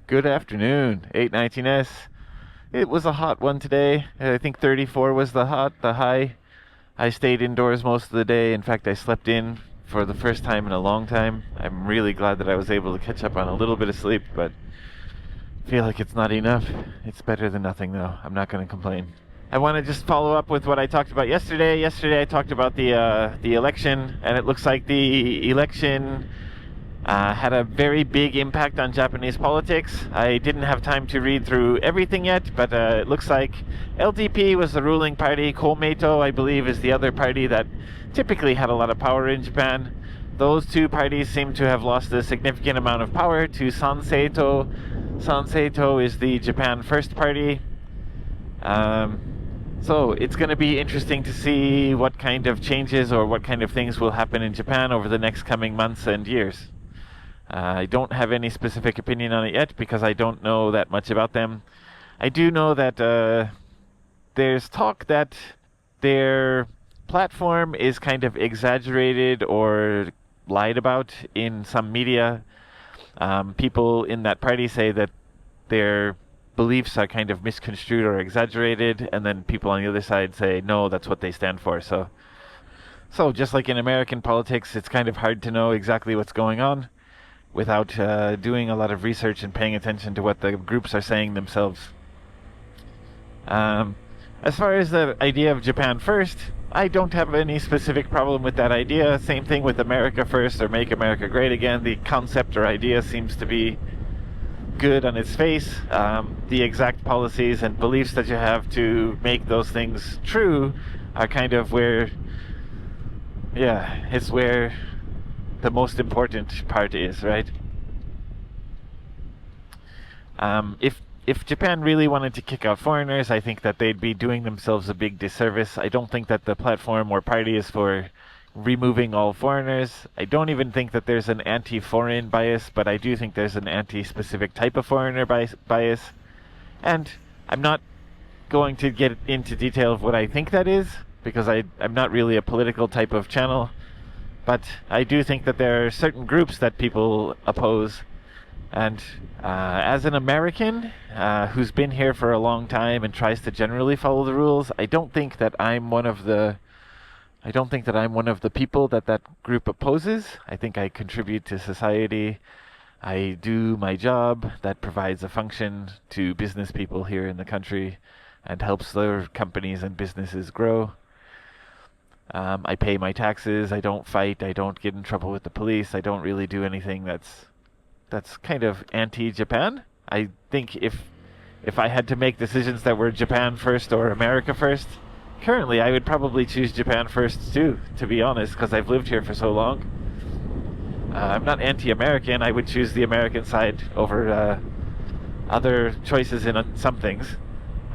Good afternoon, 819S. It was a hot one today. I think 34 was the high. I stayed indoors most of the day. In fact, I slept in for the first time in a long time. I'm really glad that I was able to catch up on a little bit of sleep, but I feel like it's not enough. It's better than nothing, though. I'm not going to complain. I want to just follow up with what I talked about yesterday. Yesterday, I talked about the election, and it looks like the election had a very big impact on Japanese politics. I didn't have time to read through everything yet, but it looks like LDP was the ruling party. Komeito, I believe, is the other party that typically had a lot of power in Japan. Those two parties seem to have lost a significant amount of power to Sanseito. Sanseito is the Japan First Party. So it's going to be interesting to see what kind of changes or what kind of things will happen in Japan over the next coming months and years. I don't have any specific opinion on it yet because I don't know that much about them. I do know that there's talk that their platform is kind of exaggerated or lied about in some media. People in that party say that their beliefs are kind of misconstrued or exaggerated, and then people on the other side say, no, that's what they stand for. So just like in American politics, it's kind of hard to know exactly what's going on without doing a lot of research and paying attention to what the groups are saying themselves. As far as the idea of Japan First, I don't have any specific problem with that idea. Same thing with America First or Make America Great Again. The concept or idea seems to be good on its face. The exact policies and beliefs that you have to make those things true are kind of where, it's where the most important part is, right? If Japan really wanted to kick out foreigners, I think that they'd be doing themselves a big disservice. I don't think that the platform or party is for removing all foreigners. I don't even think that there's an anti-foreign bias, but I do think there's an anti-specific type of foreigner bias. And I'm not going to get into detail of what I think that is, because I'm not really a political type of channel. But I do think that there are certain groups that people oppose. And as an American who's been here for a long time and tries to generally follow the rules, I don't think that I'm one of the people that group opposes. I think I contribute to society. I do my job that provides a function to business people here in the country and helps their companies and businesses grow. I pay my taxes. I don't fight. I don't get in trouble with the police. I don't really do anything that's kind of anti-Japan. I think if I had to make decisions that were Japan first or America first, currently I would probably choose Japan first too, to be honest, because I've lived here for so long. I'm not anti-American. I would choose the American side over other choices in some things.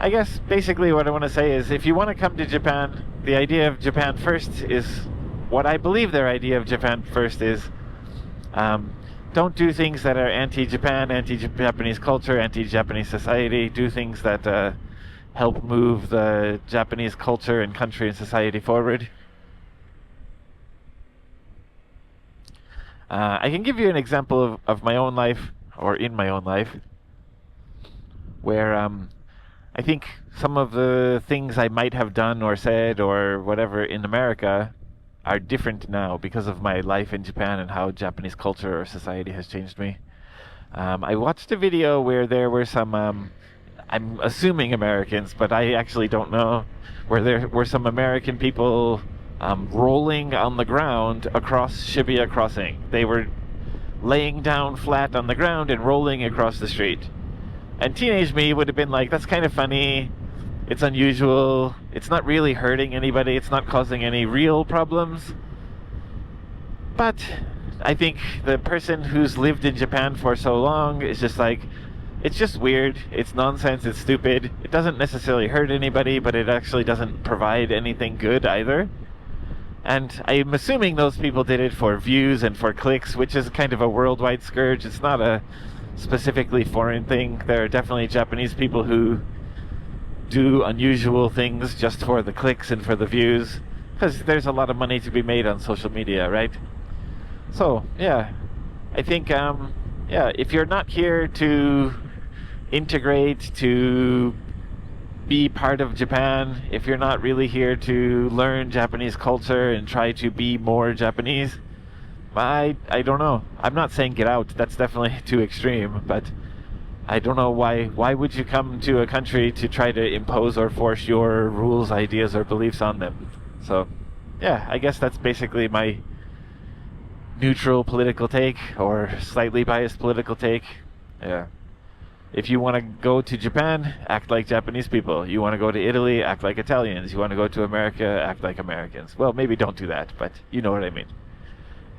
I guess basically what I want to say is if you want to come to Japan, the idea of Japan First is what I believe their idea of Japan First is. Don't do things that are anti-Japan, anti-Japanese culture, anti-Japanese society. Do things that help move the Japanese culture and country and society forward. I can give you an example of my own life, or in my own life, where I think some of the things I might have done or said or whatever in America are different now because of my life in Japan and how Japanese culture or society has changed me. I watched a video where there were some, I'm assuming Americans, but I actually don't know, where there were some American people rolling on the ground across Shibuya Crossing. They were laying down flat on the ground and rolling across the street. And teenage me would have been like, that's kind of funny, it's unusual, it's not really hurting anybody, it's not causing any real problems. But I think the person who's lived in Japan for so long is just like, it's just weird, it's nonsense, it's stupid, it doesn't necessarily hurt anybody, but it actually doesn't provide anything good either. And I'm assuming those people did it for views and for clicks, which is kind of a worldwide scourge. It's not a specifically foreign thing. There are definitely Japanese people who do unusual things just for the clicks and for the views, because there's a lot of money to be made on social media, right? So, yeah, I think yeah, if you're not here to integrate, to be part of Japan, if you're not really here to learn Japanese culture and try to be more Japanese, I don't know. I'm not saying get out. That's definitely too extreme, but I don't know why would you come to a country to try to impose or force your rules, ideas, or beliefs on them? So, yeah, I guess that's basically my neutral political take or slightly biased political take. Yeah. If you want to go to Japan, act like Japanese people. You want to go to Italy, act like Italians. You want to go to America, act like Americans. Well, maybe don't do that, but you know what I mean.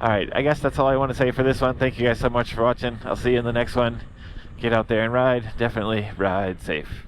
Alright, I guess that's all I want to say for this one. Thank you guys so much for watching. I'll see you in the next one. Get out there and ride. Definitely ride safe.